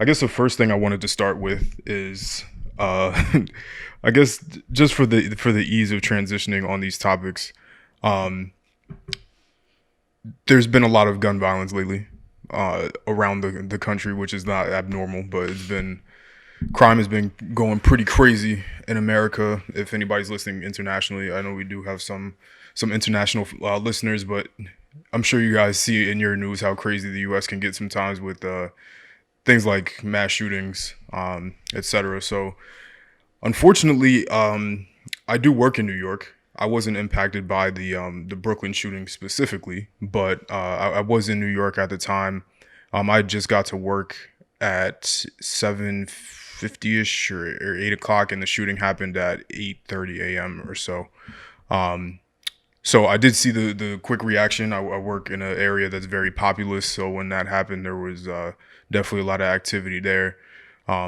I guess the first thing I wanted to start with is, I guess just for the ease of transitioning on these topics, um, there's been a lot of gun violence lately around the country, which is not abnormal, but crime has been going pretty crazy in America. If anybody's listening internationally, I know we do have some international listeners, but I'm sure you guys see in your news how crazy the U.S. can get sometimes with things like mass shootings, etc. So unfortunately, I do work in New York. I wasn't impacted by the Brooklyn shooting specifically, but I was in New York at the time. I just got to work at 7:50 ish or 8 o'clock, and the shooting happened at 8:30 a.m. or so. Um, so I did see the quick reaction. I work in an area that's very populous, so when that happened, there was definitely a lot of activity there.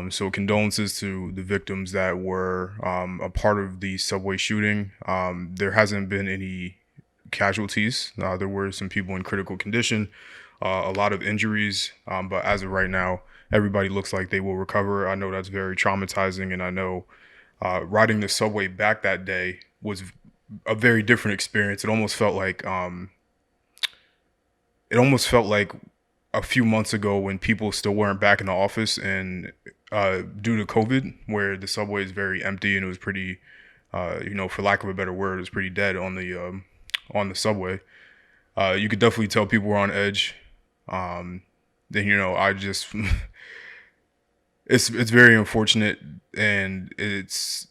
So condolences to the victims that were a part of the subway shooting. There hasn't been any casualties. There were some people in critical condition, a lot of injuries, but as of right now, everybody looks like they will recover. I know that's very traumatizing, and I know riding the subway back that day was a very different experience. It almost felt like a few months ago when people still weren't back in the office and due to COVID, where the subway is very empty and it was pretty, for lack of a better word, it was pretty dead on the subway. You could definitely tell people were on edge. Then I just it's very unfortunate, and it's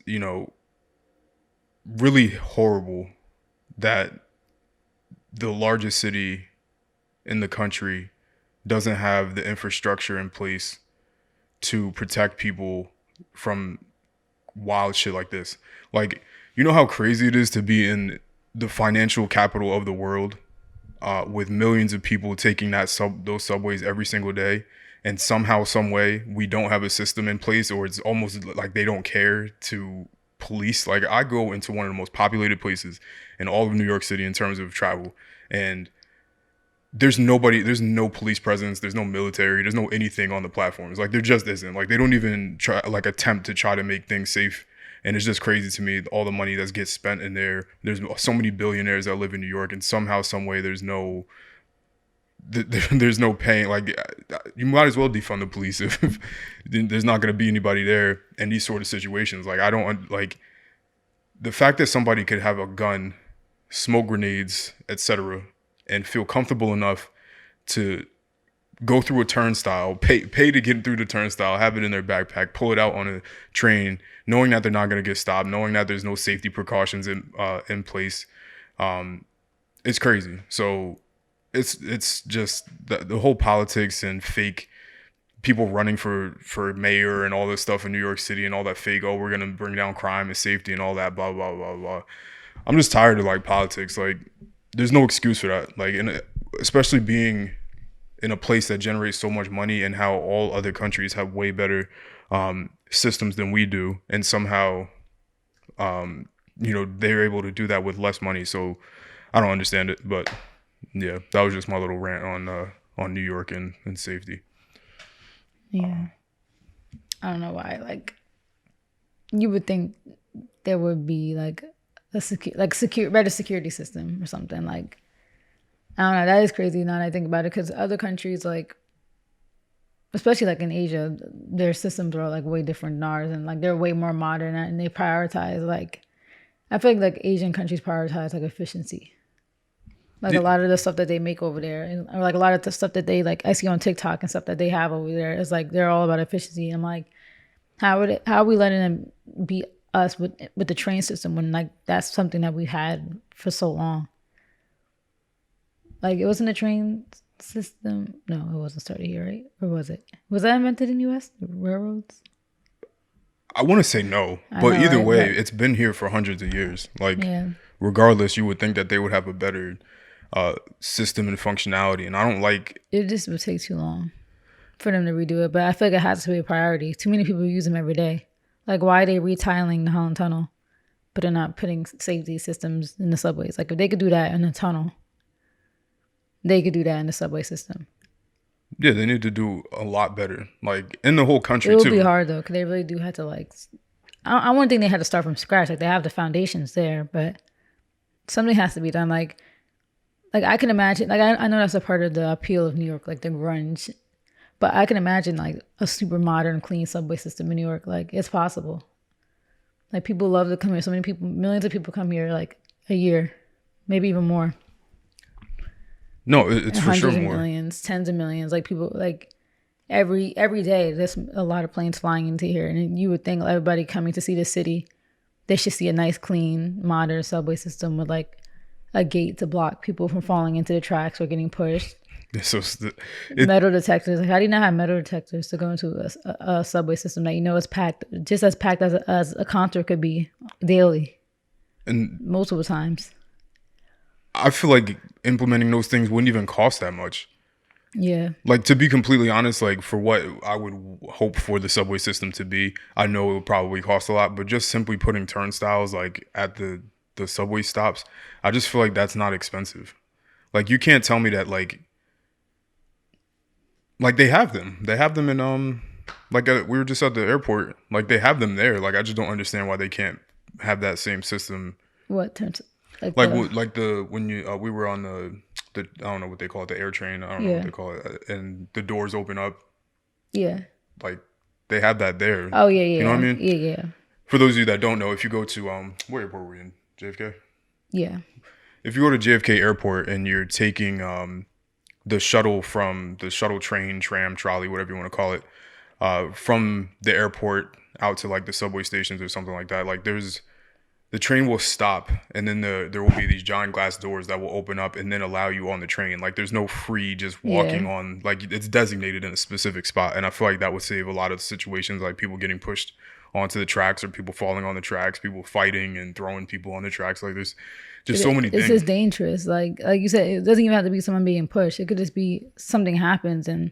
really horrible that the largest city in the country doesn't have the infrastructure in place to protect people from wild shit like this. Like, you know how crazy it is to be in the financial capital of the world, with millions of people taking those subways every single day, and somehow, some way, we don't have a system in place, or it's almost like they don't care to police. Like, I go into one of the most populated places in all of New York City in terms of travel, and there's no police presence, there's no military, there's no anything on the platforms. Like, there just isn't. Like, they don't even try, like, attempt to try to make things safe. And it's just crazy to me, all the money that gets spent in there. There's so many billionaires that live in New York, and somehow, some way, there's no paying. Like, you might as well defund the police if there's not going to be anybody there in these sort of situations. Like, I don't like the fact that somebody could have a gun, smoke grenades, etc., and feel comfortable enough to go through a turnstile, pay to get through the turnstile, have it in their backpack, pull it out on a train, knowing that they're not going to get stopped, knowing that there's no safety precautions in place. It's crazy. So it's just the whole politics and fake people running for mayor and all this stuff in New York City and all that fake, oh, we're going to bring down crime and safety and all that, blah, blah, blah, blah. I'm just tired of, like, politics. Like, there's no excuse for that. Like, especially being in a place that generates so much money, and how all other countries have way better systems than we do, and somehow they're able to do that with less money. So I don't understand it. But yeah, that was just my little rant on New York and safety. Yeah. I don't know why. Like, you would think there would be like better security system or something. Like, I don't know. That is crazy now that I think about it, because other countries, like, especially like in Asia, their systems are like way different than ours, and like they're way more modern, and they prioritize, like, I feel like Asian countries prioritize like efficiency. Like, a lot of the stuff that they make over there, or like a lot of the stuff that they, like, I see on TikTok and stuff that they have over there, is like they're all about efficiency. I'm like, how are we letting them beat us with the train system when, like, that's something that we had for so long? Like, it wasn't a train system. No, it wasn't started here, right? Or was it? Was that invented in the U.S.? The railroads? I want to say no, I but know, either right? way, But it's been here for hundreds of years. Like, yeah, regardless, you would think that they would have a better system and functionality. And I don't like. it just would take too long for them to redo it. But I feel like it has to be a priority. Too many people use them every day. Like, why are they retiling the Holland Tunnel, but they're not putting safety systems in the subways? Like, if they could do that in the tunnel, they could do that in the subway system. Yeah, they need to do a lot better, like in the whole It country will be too. hard though, because they really do have to like. I wouldn't think they had to start from scratch. Like they have the foundations there, but something has to be done. Like I can imagine. Like I know that's a part of the appeal of New York, like the grunge. But I can imagine like a super modern, clean subway system in New York. Like it's possible. Like people love to come here. So many people, millions of people come here like a year, maybe even more. No, it's for sure Hundreds of more. millions, tens of millions. Like people like every day there's a lot of planes flying into here. And you would think everybody coming to see the city, they should see a nice, clean, modern subway system with like a gate to block people from falling into the tracks or getting pushed. So it Metal detectors. Like, how do you not have metal detectors to go into a subway system that you know is packed, just as packed as a concert could be daily, and multiple times? I feel like implementing those things wouldn't even cost that much. Yeah, Like to be completely honest, like for what I would hope for the subway system to be, I know it would probably cost a lot, but just simply putting turnstiles like at the subway stops, I just feel like that's not expensive. Like you can't tell me that like they have them. They have them in like we were just at the airport. Like they have them there. Like I just don't understand why they can't have that same system. what turns like Like the like the when you we were on the I don't know what they call it, the air train. I don't know what yeah they call it, and the doors open up. yeah Like they have that there. oh yeah You know what I yeah mean? yeah yeah For those of you that don't know, if you go to what airport were we in? JFK. yeah If you go to JFK Airport and you're taking the shuttle from the shuttle train, tram, trolley, whatever you want to call it, from the airport out to like the subway stations or something like that. Like there's the train will stop and then there will be these giant glass doors that will open up and then allow you on the train. Like there's no free just walking yeah. on, like it's designated in a specific spot. And I feel like that would save a lot of situations, like people getting pushed onto the tracks or people falling on the tracks, people fighting and throwing people on the tracks. Like there's just so many It's things. just dangerous. Like you said, it doesn't even have to be someone being pushed. It could just be something happens and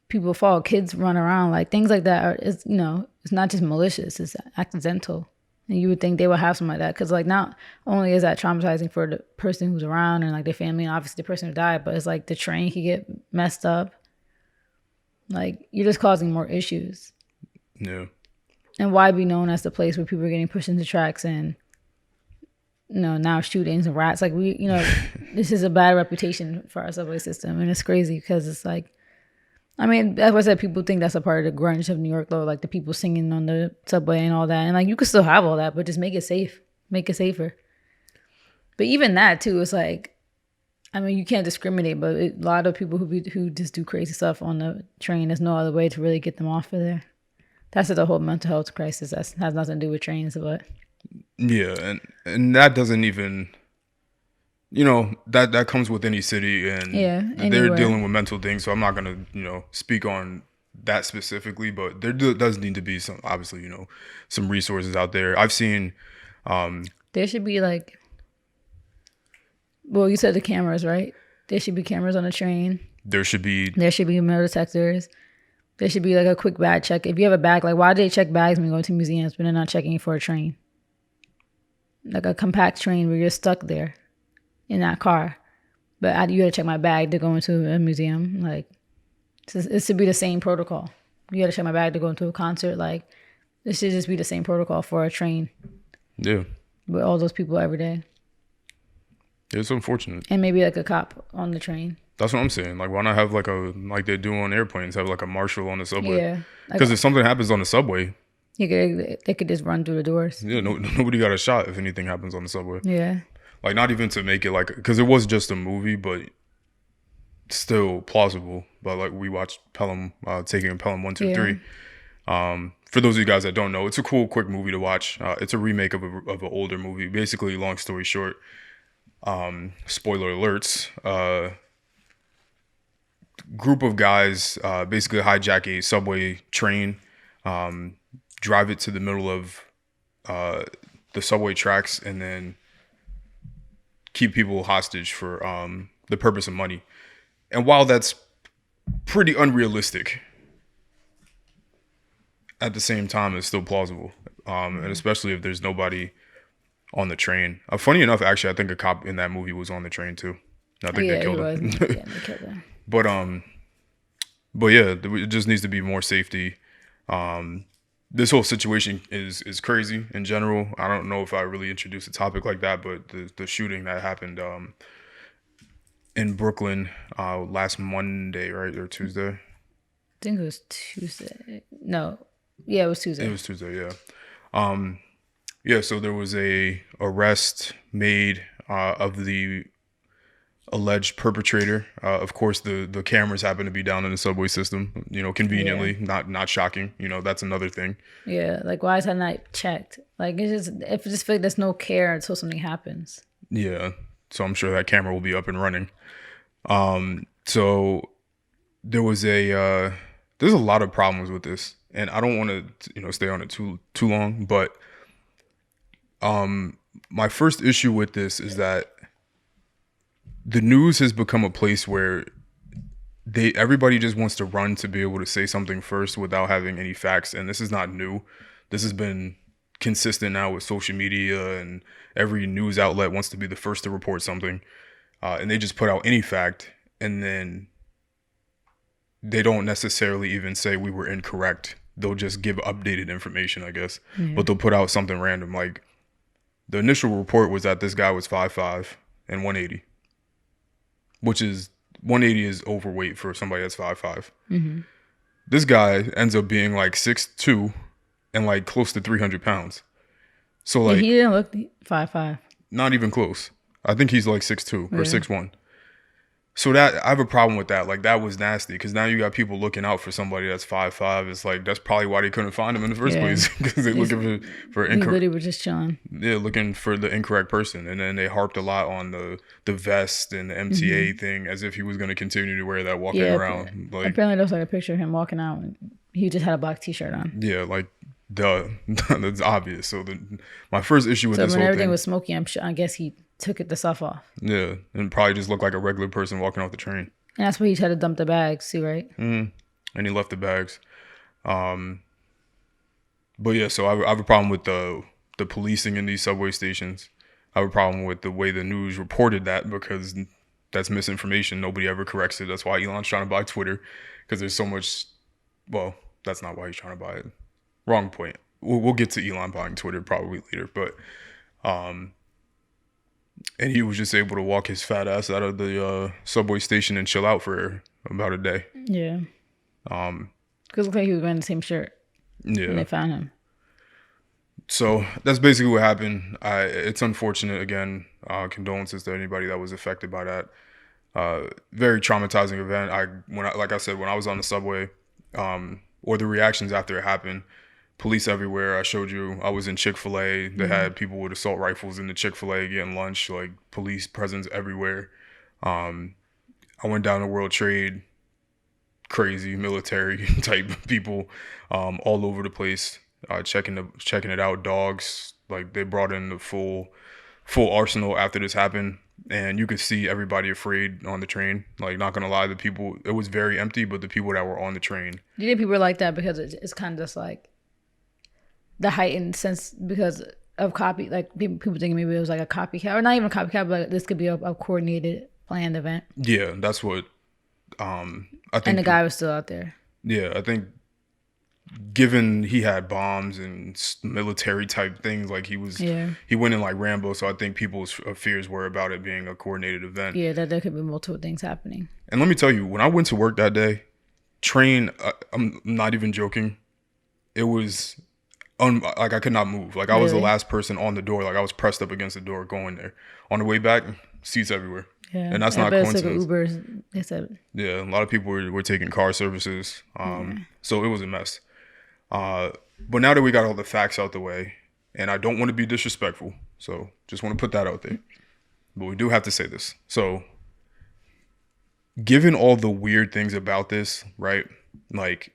people fall, kids run around, like things like that. It's it's not just malicious; it's accidental. And you would think they would have something like that because, like, not only is that traumatizing for the person who's around and like their family, and obviously the person who died, but it's like the train could get messed up. Like you're just causing more issues. Yeah. And why be known as the place where people are getting pushed into tracks and now shootings and rats? Like this is a bad reputation for our subway system, and it's crazy because it's like. I mean, as I said, people think that's a part of the grunge of New York, though, like the people singing on the subway and all that. And like, you could still have all that, but just make it safe, make it safer. But even that too is like, I mean, you can't discriminate, but a lot of people who just do crazy stuff on the train, there's no other way to really get them off of there. That's the whole mental health crisis. That has nothing to do with trains, but Yeah, and that doesn't even, that comes with any city, and yeah, they're anywhere. dealing with mental things. So I'm not gonna speak on that specifically, but does need to be some, obviously, some resources out there. I've seen There should be like, well, you said the cameras, right? There should be cameras on the train. there should be. There should be metal detectors. There should be like a quick bag check. If you have a bag, like why do they check bags when you go to museums, but they're not checking for a train? Like a compact train where you're stuck there in that car. But you gotta check my bag to go into a museum. Like it should be the same protocol. You gotta check my bag to go into a concert. Like it should just be the same protocol for a train Yeah, with all those people every day. it's unfortunate. And maybe like a cop on the train. That's what I'm saying. Like, why not have like they do on airplanes, have like a marshal on the subway? Yeah. Like Because if something happens on the subway, they could just run through the doors. yeah, nobody got a shot if anything happens on the subway. Yeah. Like, not even to make it like, because it was just a movie, but still plausible. But like we watched Pelham, taking Pelham 123. For those of you guys that don't know, it's a cool, quick movie to watch. It's a remake of an older movie. Basically, long story short, spoiler alerts. Group of guys basically hijack a subway train, drive it to the middle of the subway tracks, and then keep people hostage for the purpose of money. And while that's pretty unrealistic, at the same time, it's still plausible. And especially if there's nobody on the train. Funny enough, actually, I think a cop in that movie was on the train too. I think Yeah, they he killed was. him. Yeah, they killed him. But But yeah, it just needs to be more safety. Um, this whole situation is crazy in general. I don't know if I really introduced a topic like that, but the shooting that happened in Brooklyn last Monday, right, or Tuesday? I think it was Tuesday. No, yeah, it was It Tuesday. was Tuesday, yeah. Um, yeah, so there was a arrest made of the alleged perpetrator. Of course, the cameras happen to be down in the subway system. You know, Yeah, conveniently, not shocking. You know, that's another thing. yeah. Like, why is that not checked? Like, it's just if it just feel like there's no care until something happens. Yeah, so I'm sure that camera will be up and running. So there was there's a lot of problems with this, and I don't want to stay on it too long, but my first issue with this is that the news has become a place where everybody just wants to run to be able to say something first without having any facts, and this is not new. This has been consistent now with social media, and every news outlet wants to be the first to report something, and they just put out any fact, and then they don't necessarily even say we were incorrect. They'll just give updated information, I guess, Yeah. but they'll put out something random. Like the initial report was that this guy was 5'5" and 180, which is 180 is overweight for somebody that's 5'5". This guy ends up being like 6'2" and like close to 300 pounds. So Yeah, like he didn't look 5'5". not even close. I think he's like 6'2" or Yeah. 6'1". So that I have a problem with that. Like that was nasty because now you got people looking out for somebody that's 5'5". It's like that's probably why they couldn't find him in the first Yeah. place because they're looking for He incorrect. literally was just chilling. Yeah, looking for the incorrect person, and then they harped a lot on the vest and the MTA thing as if he was going to continue to wear that walking Yeah, around. Like apparently there was like a picture of him walking out, and he just had a black T-shirt on. yeah, like duh, that's obvious. So my first issue with So this when whole everything thing, was smoky, I guess he took the stuff off, yeah, and probably just looked like a regular person walking off the train. and that's where he tried to dump the bags too, right? And he left the bags. But yeah, so I have a problem with the policing in these subway stations. I have a problem with the way the news reported that because that's misinformation. Nobody ever corrects it. That's why Elon's trying to buy Twitter because there's so much. Well, that's not why he's trying to buy it. Wrong point. We'll get to Elon buying Twitter probably later, but and he was just able to walk his fat ass out of the subway station and chill out for about a day. Yeah. Because it looked like he was wearing the same shirt when Yeah. they found him. So that's basically what happened. It's unfortunate. Again, condolences to anybody that was affected by that. Very traumatizing event. Like I said, when I was on the subway, or the reactions after it happened, police everywhere. I showed you. I was in Chick-fil-A. They had people with assault rifles in the Chick-fil-A getting lunch. Like police presence everywhere. I went down to World Trade. Crazy military type people, all over the place. Checking it out. Dogs, like they brought in the full arsenal after this happened, and you could see everybody afraid on the train. Like not gonna lie, it was very empty, but the people that were on the train, Do you think people are like that because it's kind of just like the heightened sense because of copy? Like people thinking maybe it was like a copycat, or not even a copycat, but this could be a coordinated, planned event. yeah, that's what I think. And the guy was still out there. Yeah, I think given he had bombs and military type things, like he went in like Rambo, so I think people's fears were about it being a coordinated event. Yeah, that there could be multiple things happening. And let me tell you, when I went to work that day, train, I'm not even joking, it was like I could not move. Like I was the Really? last person on the door. Like I was pressed up against the door going there. On the way back, seats everywhere. Yeah, And that's not everybody took coincidence. Ubers. They said, Yeah, a lot of people were taking car services. So it was a mess. But now that we got all the facts out the way, and I don't want to be disrespectful, so just want to put that out there. But we do have to say this. So given all the weird things about this, right? Like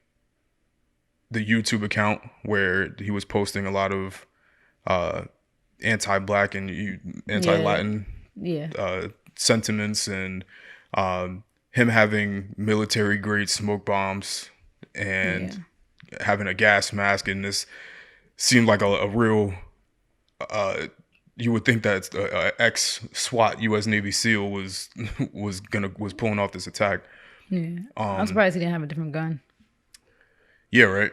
the YouTube account where he was posting a lot of anti-black and anti-Latin yeah, sentiments, and him having military grade smoke bombs and having a gas mask, and this seemed like a real you would think that ex SWAT U.S. Navy SEAL was pulling off this attack. Yeah. I'm surprised he didn't have a different gun. Yeah, right.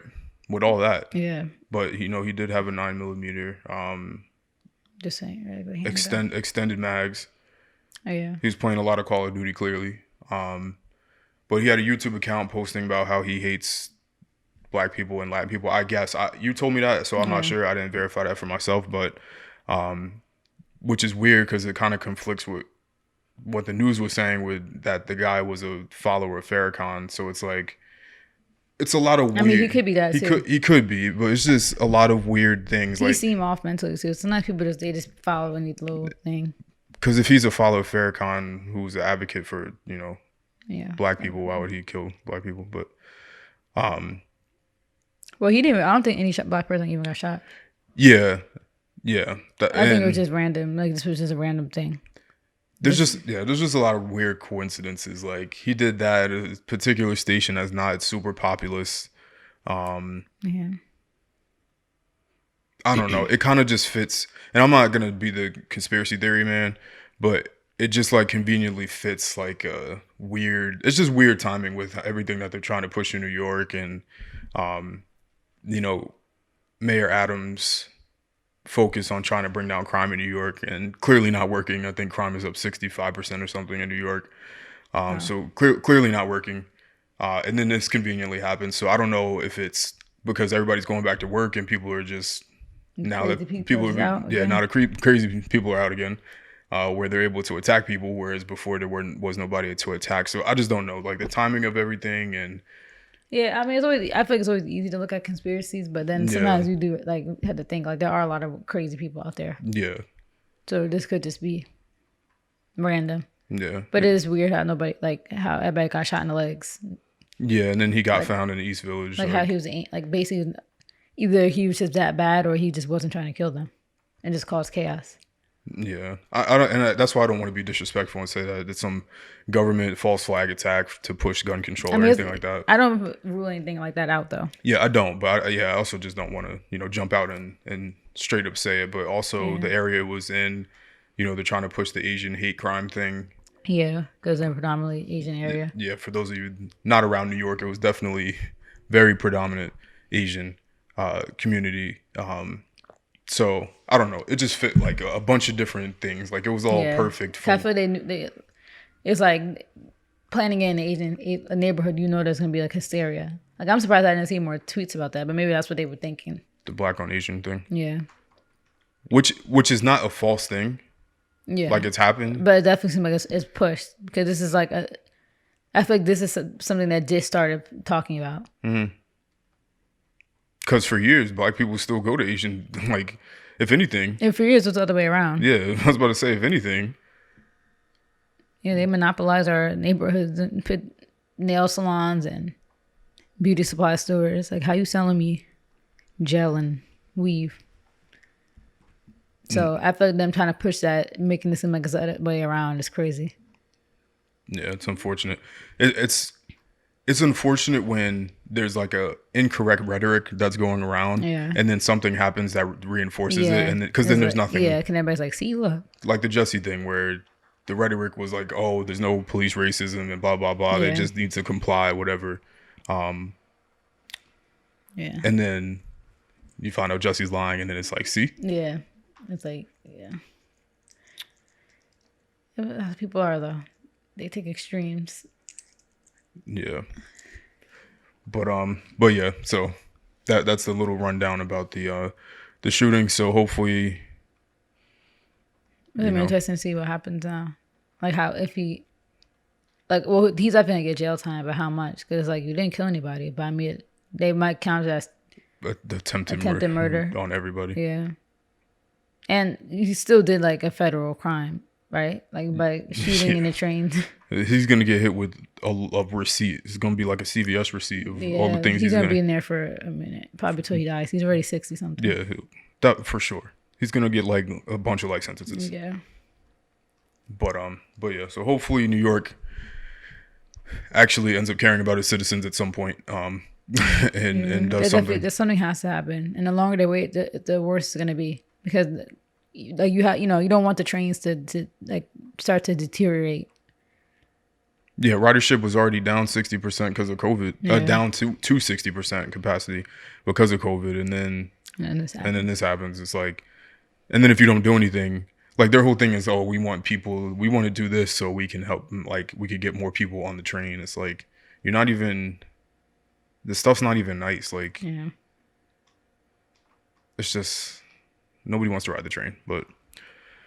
With all that, Yeah. but he did have a 9mm. Just saying, regular handgun. Extended mags. Oh yeah. He was playing a lot of Call of Duty, clearly. But he had a YouTube account posting about how he hates black people and Latin people. I guess you told me that, so I'm not sure. I didn't verify that for myself, but which is weird because it kind of conflicts with what the news was saying, with that the guy was a follower of Farrakhan. So it's like, it's a lot of weird. I mean, he could be that too. He could be, but it's just a lot of weird things. He like, seem off mentally too. Sometimes people they just follow any little thing. Because if he's a follower of Farrakhan, who's an advocate for black people, why would he kill black people? But well, he didn't. I don't think any black person even got shot. Yeah. I think it was just random. Like, this was just a random thing. There's just a lot of weird coincidences. Like, he did that at a particular station that's not super populous. Yeah. I don't know. It kind of just fits. And I'm not gonna be the conspiracy theory man, but it just like conveniently fits like a weird. It's just weird timing with everything that they're trying to push in New York, and Mayor Adams' focus on trying to bring down crime in New York, and clearly not working. I think crime is up 65% or something in New York. So clearly not working. And then this conveniently happens. So I don't know if it's because everybody's going back to work and people are just now that people are out, now the crazy people are out again, where they're able to attack people, whereas before there was nobody to attack. So I just don't know, like, the timing of everything. And yeah, I mean, I feel like it's always easy to look at conspiracies, but then sometimes you do like have to think like there are a lot of crazy people out there. Yeah. So this could just be random. Yeah. But it is weird how how everybody got shot in the legs. Yeah, and then he got found in the East Village. Like how he was like basically either he was just that bad or he just wasn't trying to kill them and just cause chaos. Yeah, I don't, and that's why I don't want to be disrespectful and say that it's some government false flag attack to push gun control or anything like that. I don't rule anything like that out though. Yeah, I don't, but I also just don't want to jump out and straight up say it. But also the area it was in, they're trying to push the Asian hate crime thing. Yeah, because they're predominantly Asian area. Yeah, for those of you not around New York, it was definitely very predominant Asian community. So I don't know. It just fit like a bunch of different things. Like, it was all perfect. I feel it's like planning in a neighborhood. There's gonna be like hysteria. Like, I'm surprised I didn't see more tweets about that, but maybe that's what they were thinking. The black on Asian thing. Yeah. Which is not a false thing. Yeah. Like, it's happened. But it definitely seems like it's pushed because this is like I feel like this is something that just started talking about. Mm-hmm. Because for years, black people still go to Asian, like, if anything. And for years, it was the other way around. Yeah, I was about to say, if anything. Yeah, they monopolize our neighborhoods and put nail salons and beauty supply stores. Like, how you selling me gel and weave? So I feel like them trying to push that, making this seem like it's the other way around is crazy. Yeah, it's unfortunate. It's unfortunate when there's like a incorrect rhetoric that's going around, and then something happens that reinforces it, and because then there's nothing. Yeah, can everybody's like, see, look, like the Jesse thing where the rhetoric was like, oh, there's no police racism and blah blah blah. They just need to comply, whatever. And then you find out Jesse's lying, and then it's like, see, it's like, people are though, they take extremes. Yeah. But yeah, so that's a little rundown about the shooting. So hopefully it'll be interesting to see what happens now. Like, how if he well, he's definitely gonna get jail time, but how much? Because like, you didn't kill anybody, but I mean, they might count it as the attempted murder on everybody. Yeah. And he still did like a federal crime, right? Like, by shooting in a train. He's gonna get hit with a receipt. It's gonna be like a CVS receipt of all the things he's gonna be in there for a minute, probably till he dies. He's already 60 something. Yeah, that for sure. He's gonna get like a bunch of life sentences. Yeah. But yeah. So hopefully New York actually ends up caring about its citizens at some point. And does something. Something has to happen, and the longer they wait, the worse it's gonna be, because like you don't want the trains to like start to deteriorate. Yeah, ridership was already down 60% because of COVID. Yeah. Down to 60% capacity because of COVID, And this and then happens. this happens. It's like, and then if you don't do anything, like their whole thing is, oh, we want people, we want to do this so we can help, like we could get more people on the train. It's like you're not even, the stuff's not even nice. Like Yeah. it's just nobody wants to ride the train, but